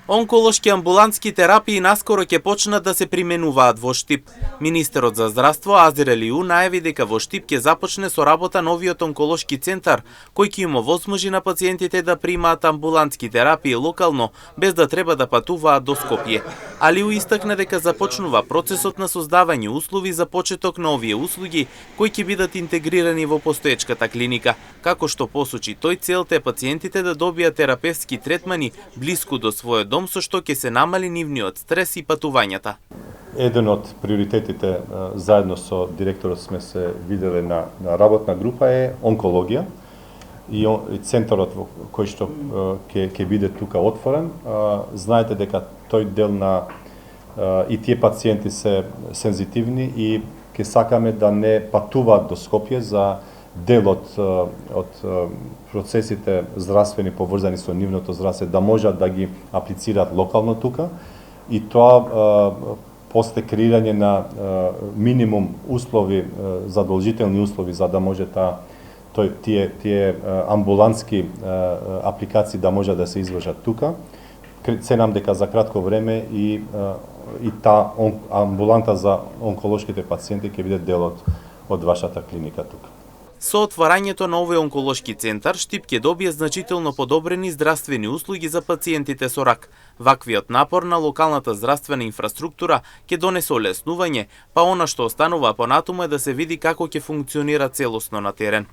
Онколошки амбулантски терапии наскоро ќе почнат да се применуваат во Штип. Министерот за здравство Азир Елиу најави дека во Штип ќе започне со работа новиот онколошки центар, кој ќе им овозможи на пациентите да примаат амбулантски терапии локално, без да треба да патуваат до Скопје. Алиу истакна дека започнува процесот на создавање услови за почеток на овие услуги, кои ќе бидат интегрирани во постоечката клиника. Како што посочи тој, целта е пациентите да добијат терапевтски третмани блиску до својот дом, со што ќе се намали нивниот стрес и патувањата. Еден од приоритетите заедно со директорот сме се виделе на работна група е онкологија и центарот кој што ќе биде тука отворен. Знаете дека тој дел на и тие пациенти се сензитивни и ќе сакаме да не патуваат до Скопје за дел од процесите здравствени поврзани со нивното здравство, да можат да ги аплицираат локално тука и тоа после креирање на минимум услови, задолжителни услови за да може тие амбулантски апликации да може да се извршат тука. Се нам дека за кратко време и таа амбуланта за онколошките пациенти ќе биде дел од вашата клиника тука. Со отварањето на овој онколошки центар, Штип ќе добие значително подобрени здравствени услуги за пациентите со рак. Ваквиот напор на локалната здравствена инфраструктура ќе донесе олеснување, па она што останува понатаму е да се види како ќе функционира целосно на терен.